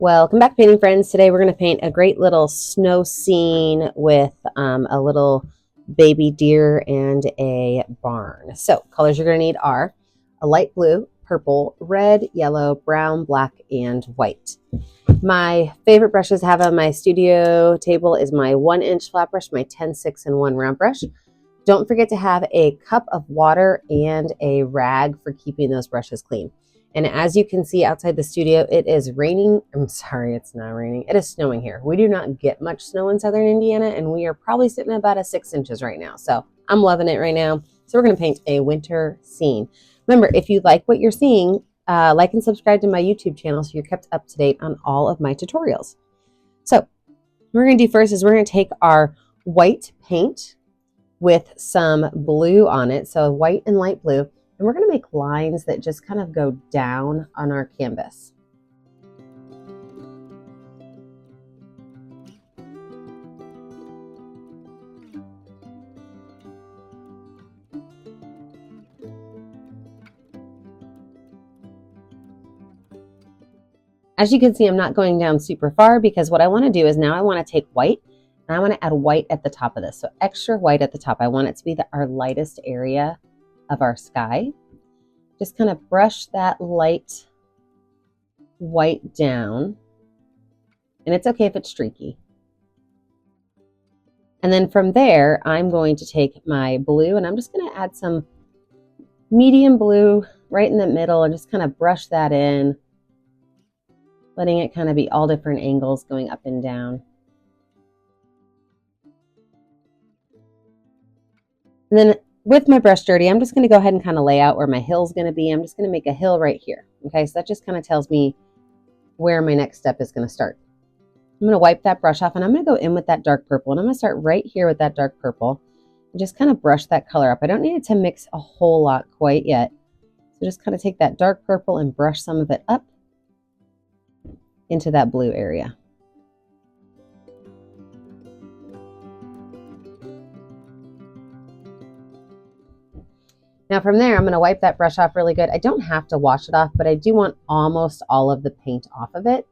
Welcome back, painting friends. Today we're going to paint a great little snow scene with a little baby deer and a barn. So colors you're going to need are a light blue, purple, red, yellow, brown, black, and white. My favorite brushes to have on my studio table is my 1-inch flat brush, my 10-6 and 1 round brush. Don't forget to have a cup of water and a rag for keeping those brushes clean. And as you can see outside the studio, it is raining. I'm sorry, it's not raining. It is snowing here. We do not get much snow in southern Indiana, and we are probably sitting at about 6 inches right now. So I'm loving it right now. So we're going to paint a winter scene. Remember, if you like what you're seeing, like and subscribe to my YouTube channel so you're kept up to date on all of my tutorials. So what we're going to do first is we're going to take our white paint with some blue on it, so white and light blue. And we're going to make lines that just kind of go down on our canvas. As you can see, I'm not going down super far because what I want to do is now I want to take white and I want to add white at the top of this. So extra white at the top. I want it to be our lightest area of our sky. Just kind of brush that light white down, and it's okay if it's streaky. And then from there, I'm going to take my blue and I'm just going to add some medium blue right in the middle and just kind of brush that in, letting it kind of be all different angles going up and down. And then with my brush dirty, I'm just going to go ahead and kind of lay out where my hill's going to be. I'm just going to make a hill right here. Okay, so that just kind of tells me where my next step is going to start. I'm going to wipe that brush off and I'm going to go in with that dark purple. And I'm going to start right here with that dark purple and just kind of brush that color up. I don't need it to mix a whole lot quite yet. So just kind of take that dark purple and brush some of it up into that blue area. Now from there, I'm going to wipe that brush off really good. I don't have to wash it off, but I do want almost all of the paint off of it.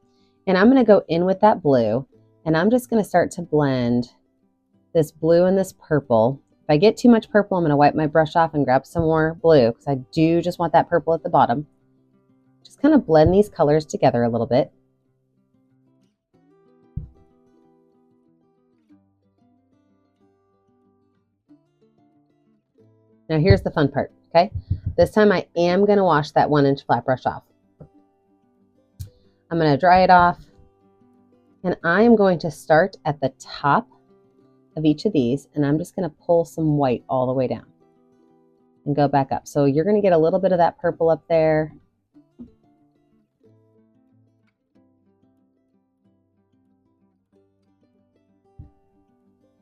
And I'm going to go in with that blue, and I'm just going to start to blend this blue and this purple. If I get too much purple, I'm going to wipe my brush off and grab some more blue because I do just want that purple at the bottom. Just kind of blend these colors together a little bit. Now here's the fun part, okay? This time I am going to wash that 1-inch flat brush off. I'm going to dry it off, and I am going to start at the top of each of these, and I'm just going to pull some white all the way down and go back up. So you're going to get a little bit of that purple up there.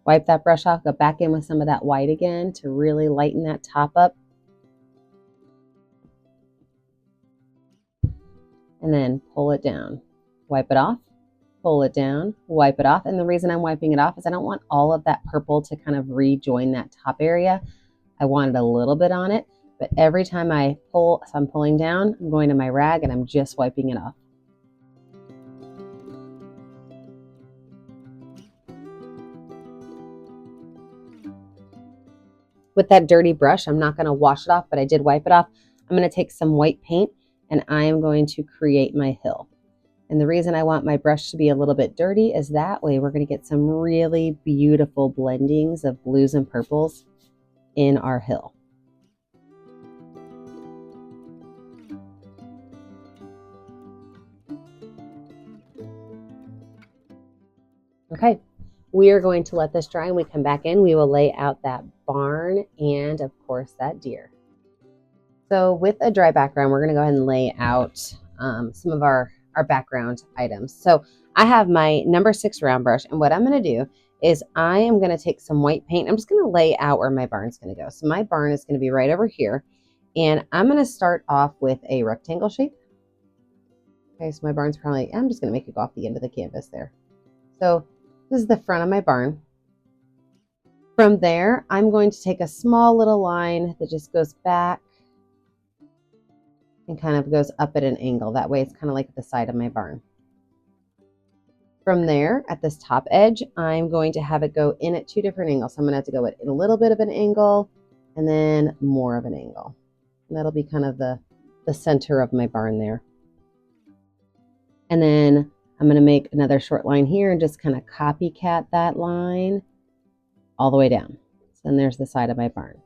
Wipe that brush off, go back in with some of that white again to really lighten that top up. And then pull it down. Wipe it off, pull it down, wipe it off. And the reason I'm wiping it off is I don't want all of that purple to kind of rejoin that top area. I wanted a little bit on it, but every time I pull, so I'm pulling down, I'm going to my rag and I'm just wiping it off. With that dirty brush, I'm not going to wash it off, but I did wipe it off. I'm going to take some white paint and I am going to create my hill. And the reason I want my brush to be a little bit dirty is that way we're going to get some really beautiful blendings of blues and purples in our hill. Okay. We are going to let this dry and we come back in. We will lay out that barn and, of course, that deer. So with a dry background, we're going to go ahead and lay out some of our background items. So I have my number 6 round brush, and what I'm going to do is I am going to take some white paint. I'm just going to lay out where my barn's going to go. So my barn is going to be right over here, and I'm going to start off with a rectangle shape. Okay, so my barn's probably, I'm just going to make it go off the end of the canvas there. So this is the front of my barn. From there, I'm going to take a small little line that just goes back and kind of goes up at an angle. That way it's kind of like at the side of my barn. From there, at this top edge, I'm going to have it go in at 2 different angles. So I'm going to have to go in a little bit of an angle and then more of an angle. And that'll be kind of the center of my barn there. And then I'm going to make another short line here and just kind of copycat that line all the way down. So then there's the side of my barn.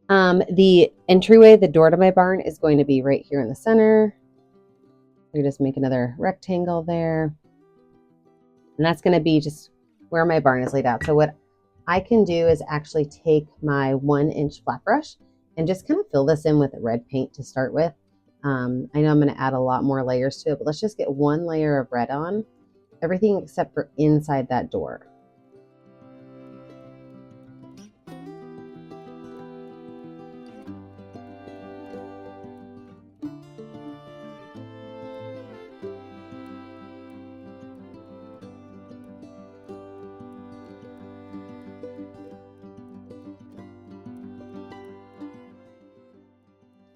The entryway, the door to my barn is going to be right here in the center. We just make another rectangle there. And that's going to be just where my barn is laid out. So what I can do is actually take my 1-inch flat brush and just kind of fill this in with red paint to start with. I know I'm going to add a lot more layers to it, but let's just get 1 layer of red on. Everything except for inside that door.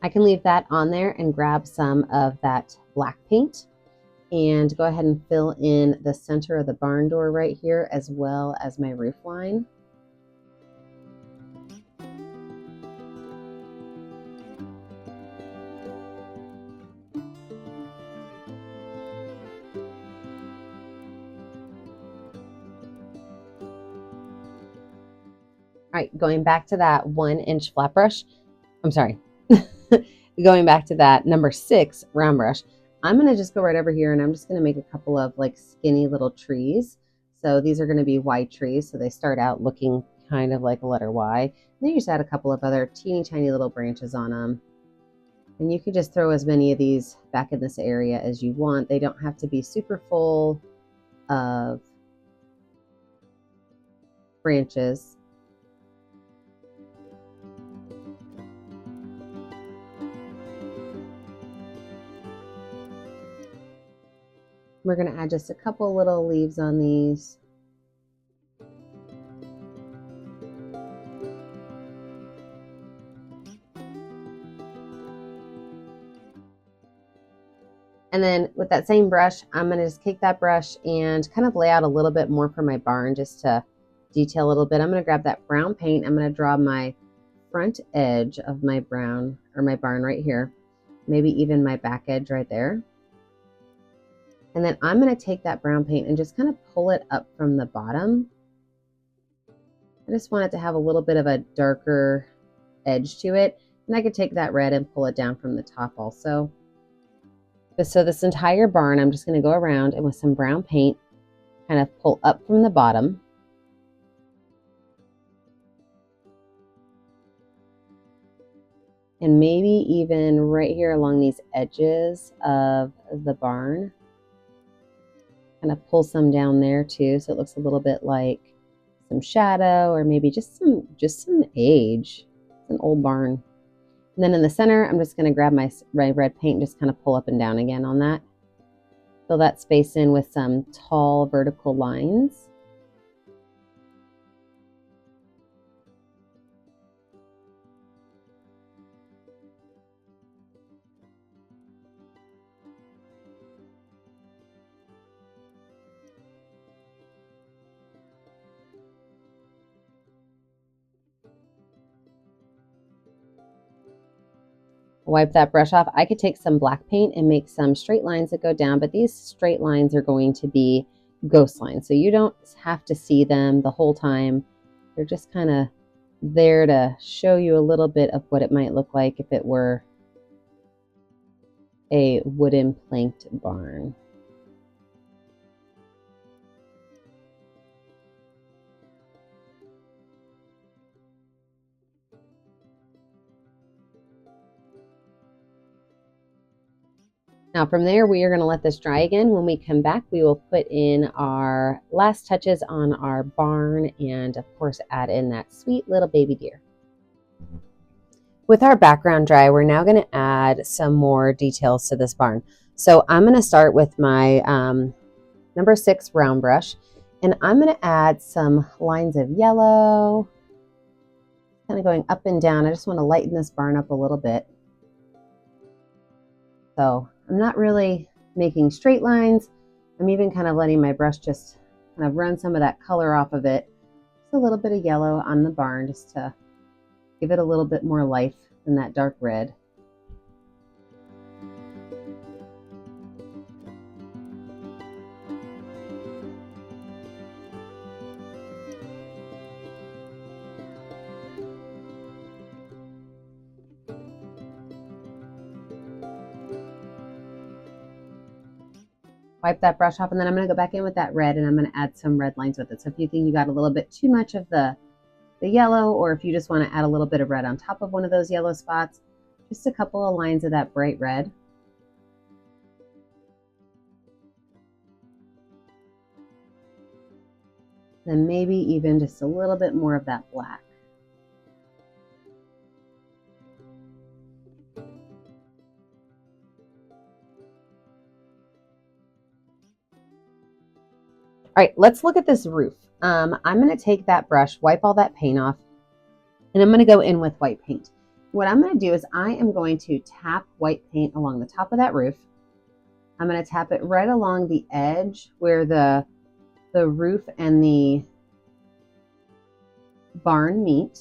I can leave that on there and grab some of that black paint and go ahead and fill in the center of the barn door right here, as well as my roof line. All right, going back to that 1-inch flat brush, I'm sorry, going back to that number 6 round brush, I'm going to just go right over here and I'm just going to make a couple of like skinny little trees. So these are going to be Y trees. So they start out looking kind of like a letter Y. And then you just add a couple of other teeny tiny little branches on them. And you can just throw as many of these back in this area as you want. They don't have to be super full of branches. We're going to add just a couple little leaves on these. And then with that same brush, I'm going to just take that brush and kind of lay out a little bit more for my barn just to detail a little bit. I'm going to grab that brown paint. I'm going to draw my front edge of my barn right here. Maybe even my back edge right there. And then I'm going to take that brown paint and just kind of pull it up from the bottom. I just want it to have a little bit of a darker edge to it. And I could take that red and pull it down from the top also. So this entire barn, I'm just going to go around and with some brown paint, kind of pull up from the bottom. And maybe even right here along these edges of the barn. Kind of pull some down there too, so it looks a little bit like some shadow or maybe just some age. It's an old barn. And then in the center, I'm just going to grab my red paint and just kind of pull up and down again on that. Fill that space in with some tall vertical lines. Wipe that brush off. I could take some black paint and make some straight lines that go down, but these straight lines are going to be ghost lines. So you don't have to see them the whole time. They're just kind of there to show you a little bit of what it might look like if it were a wooden planked barn. Now from there, we are going to let this dry again. When we come back, we will put in our last touches on our barn and of course add in that sweet little baby deer. With our background dry, we're now going to add some more details to this barn. So I'm going to start with my number 6 round brush, and I'm going to add some lines of yellow, kind of going up and down. I just want to lighten this barn up a little bit. So I'm not really making straight lines. I'm even kind of letting my brush just kind of run some of that color off of it. Just a little bit of yellow on the barn just to give it a little bit more life than that dark red. Wipe that brush off, and then I'm going to go back in with that red, and I'm going to add some red lines with it. So if you think you got a little bit too much of the yellow, or if you just want to add a little bit of red on top of one of those yellow spots, just a couple of lines of that bright red. Then maybe even just a little bit more of that black. All right, let's look at this roof. I'm going to take that brush, wipe all that paint off, and I'm going to go in with white paint. What I'm going to do is I am going to tap white paint along the top of that roof. I'm going to tap it right along the edge where the roof and the barn meet.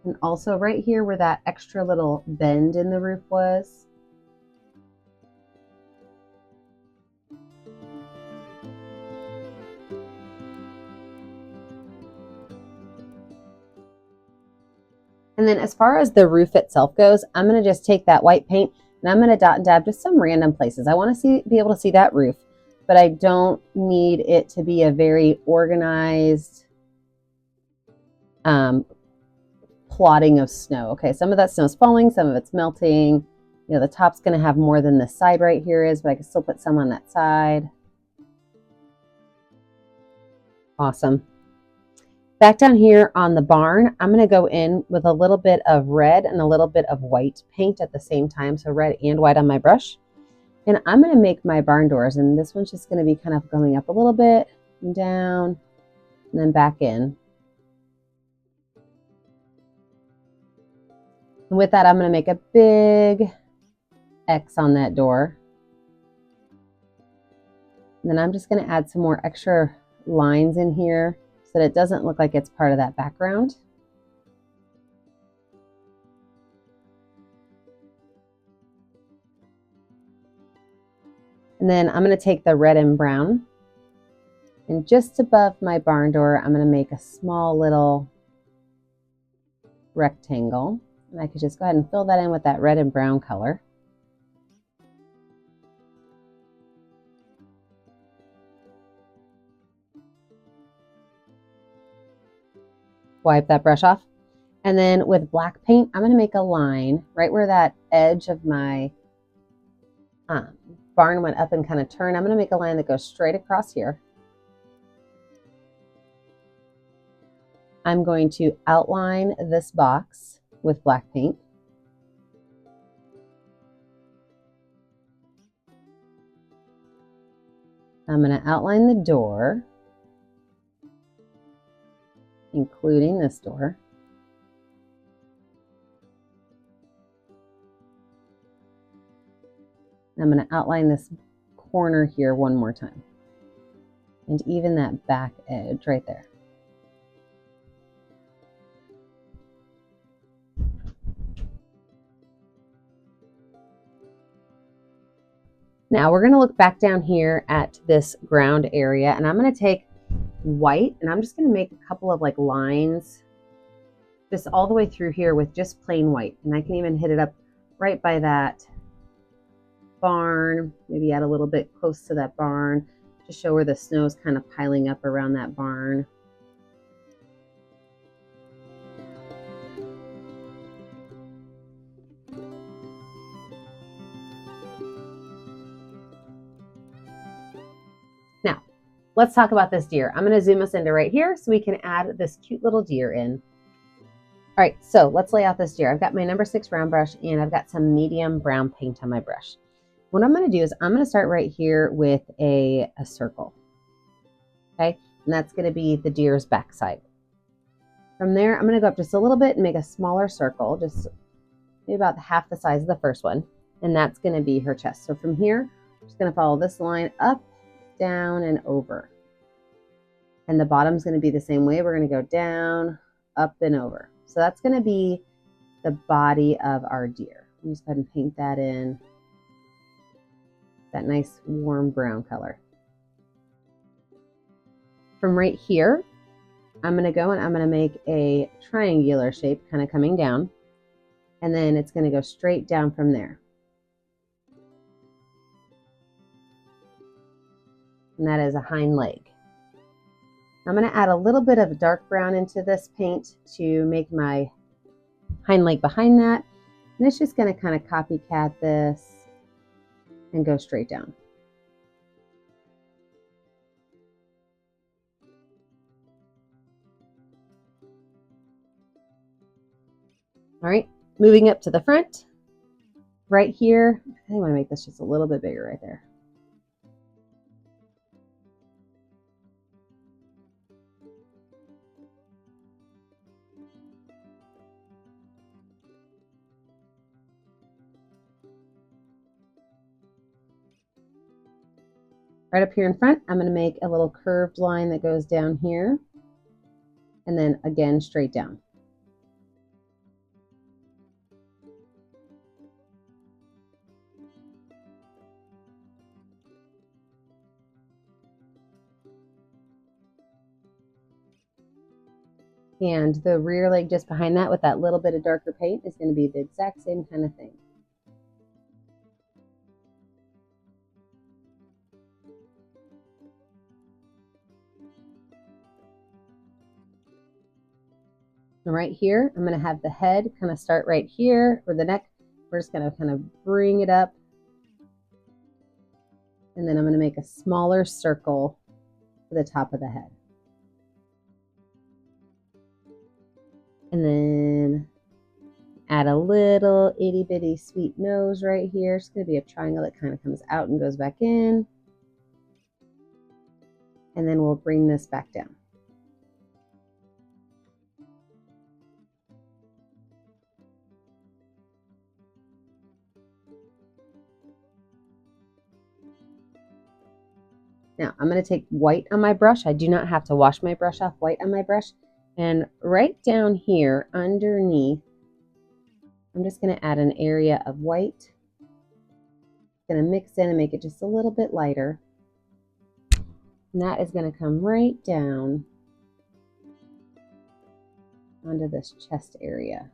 And also right here where that extra little bend in the roof was. And then as far as the roof itself goes, I'm going to just take that white paint and I'm going to dot and dab just some random places. I want to be able to see that roof, but I don't need it to be a very organized plotting of snow. Okay, some of that snow is falling, some of it's melting. You know, the top's going to have more than this side right here is, but I can still put some on that side. Awesome. Back down here on the barn, I'm going to go in with a little bit of red and a little bit of white paint at the same time. So red and white on my brush. And I'm going to make my barn doors. And this one's just going to be kind of going up a little bit and down and then back in. And with that, I'm going to make a big X on that door. And then I'm just going to add some more extra lines in here so that it doesn't look like it's part of that background. And then I'm going to take the red and brown, and just above my barn door, I'm going to make a small little rectangle. And I could just go ahead and fill that in with that red and brown color. Wipe that brush off. And then with black paint, I'm going to make a line right where that edge of my barn went up and kind of turned. I'm going to make a line that goes straight across here. I'm going to outline this box with black paint. I'm going to outline the door, including this door. I'm going to outline this corner here one more time, and even that back edge right there. Now we're going to look back down here at this ground area, and I'm going to take white and I'm just going to make a couple of like lines just all the way through here with just plain white. And I can even hit it up right by that barn, maybe add a little bit close to that barn to show where the snow is kind of piling up around that barn. Now, let's talk about this deer. I'm going to zoom us into right here so we can add this cute little deer in. All right, so let's lay out this deer. I've got my number 6 round brush and I've got some medium brown paint on my brush. What I'm going to do is I'm going to start right here with a circle. Okay, and that's going to be the deer's backside. From there, I'm going to go up just a little bit and make a smaller circle, just maybe about half the size of the first one, and that's going to be her chest. So from here, I'm just going to follow this line up, down, and over. And the bottom's going to be the same way. We're going to go down, up, and over. So that's going to be the body of our deer. I'm just going to paint that in that nice warm brown color. From right here, I'm going to go and I'm going to make a triangular shape kind of coming down, and then it's going to go straight down from there. And that is a hind leg. I'm going to add a little bit of dark brown into this paint to make my hind leg behind that. And it's just going to kind of copycat this and go straight down. All right, moving up to the front, right here, I want to make this just a little bit bigger right there. Right up here in front, I'm going to make a little curved line that goes down here, and then again straight down. And the rear leg just behind that with that little bit of darker paint is going to be the exact same kind of thing. And right here, I'm going to have the head kind of start right here, or the neck. We're just going to kind of bring it up. And then I'm going to make a smaller circle for the top of the head. And then add a little itty bitty sweet nose right here. It's going to be a triangle that kind of comes out and goes back in. And then we'll bring this back down. Now I'm going to take white on my brush. I do not have to wash my brush off. White on my brush. And right down here underneath, I'm just going to add an area of white. Going to mix in and make it just a little bit lighter. And that is going to come right down onto this chest area.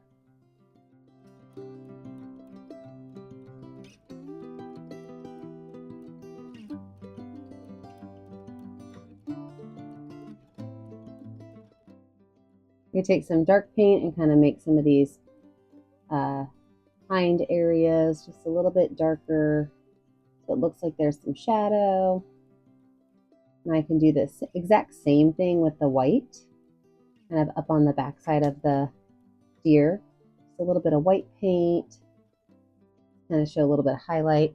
You take some dark paint and kind of make some of these hind areas just a little bit darker, so it looks like there's some shadow. And I can do this exact same thing with the white, kind of up on the back side of the deer. Just a little bit of white paint, kind of show a little bit of highlight.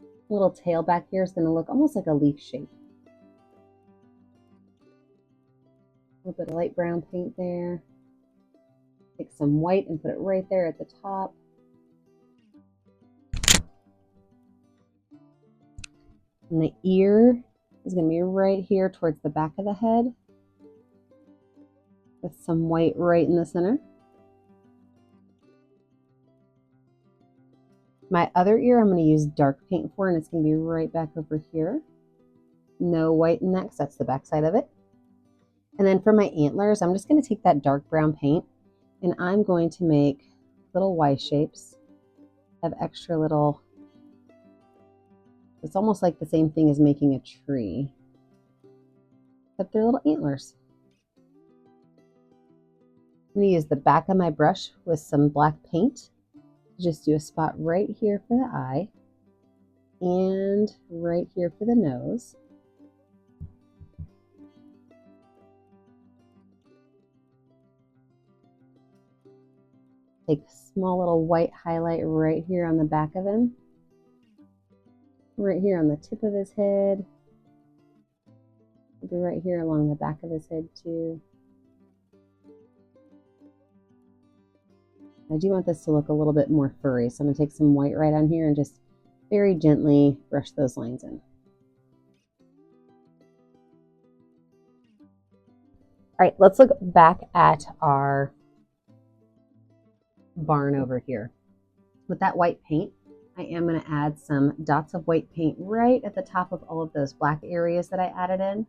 A little tail back here is going to look almost like a leaf shape. A little bit of light brown paint there. Take some white and put it right there at the top. And the ear is going to be right here towards the back of the head, with some white right in the center. My other ear I'm going to use dark paint for, and it's going to be right back over here. No white in that because that's the back side of it. And then for my antlers, I'm just going to take that dark brown paint and I'm going to make little Y shapes of extra little. It's almost like the same thing as making a tree, except they're little antlers. I'm going to use the back of my brush with some black paint. Just do a spot right here for the eye and right here for the nose. Take a small little white highlight right here on the back of him. Right here on the tip of his head. Maybe right here along the back of his head too. I do want this to look a little bit more furry, so I'm going to take some white right on here and just very gently brush those lines in. All right, let's look back at our barn over here. With that white paint, I am going to add some dots of white paint right at the top of all of those black areas that I added in.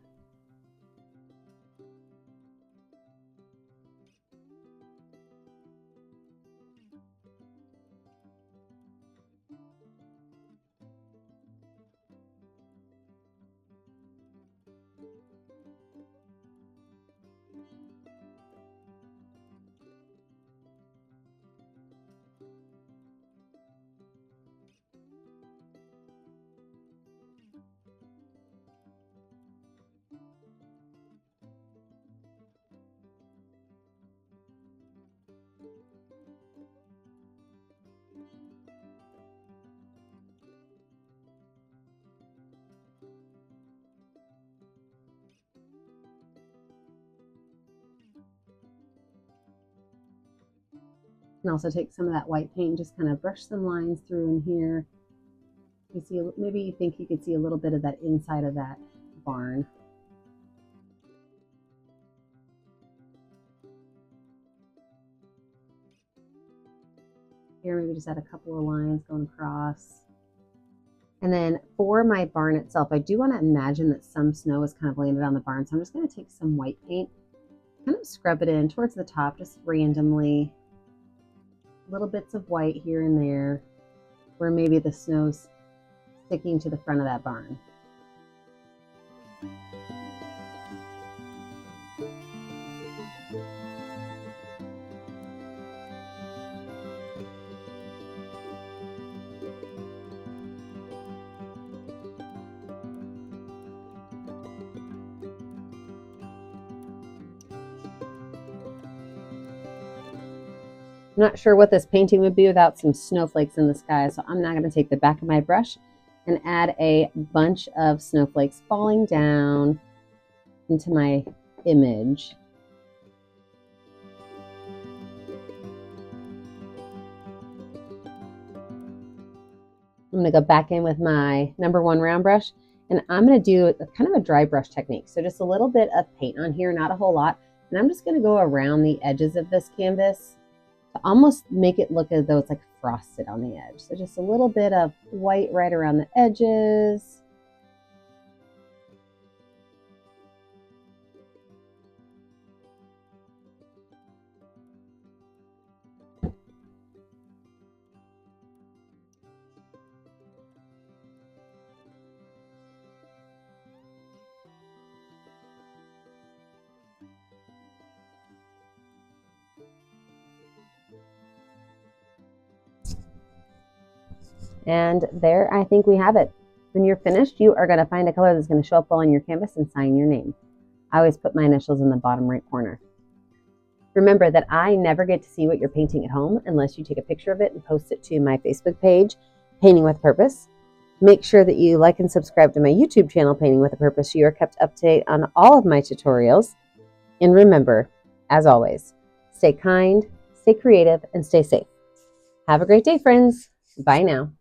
And also take some of that white paint and just kind of brush some lines through in here. You see, maybe you think you could see a little bit of that inside of that barn. Here, maybe just add a couple of lines going across. And then for my barn itself, I do want to imagine that some snow has kind of landed on the barn. So I'm just going to take some white paint, kind of scrub it in towards the top, just randomly. Little bits of white here and there where maybe the snow's sticking to the front of that barn. I'm not sure what this painting would be without some snowflakes in the sky, so I'm not going to take the back of my brush and add a bunch of snowflakes falling down into my image. I'm going to go back in with my #1 round brush, and I'm going to do kind of a dry brush technique. So just a little bit of paint on here, not a whole lot, and I'm just going to go around the edges of this canvas to almost make it look as though it's like frosted on the edge. So just a little bit of white right around the edges. And there, I think we have it. When you're finished, you are going to find a color that's going to show up well on your canvas and sign your name. I always put my initials in the bottom right corner. Remember that I never get to see what you're painting at home unless you take a picture of it and post it to my Facebook page, Painting with Purpose. Make sure that you like and subscribe to my YouTube channel, Painting with a Purpose, so you are kept up to date on all of my tutorials. And remember, as always, stay kind, stay creative, and stay safe. Have a great day, friends. Bye now.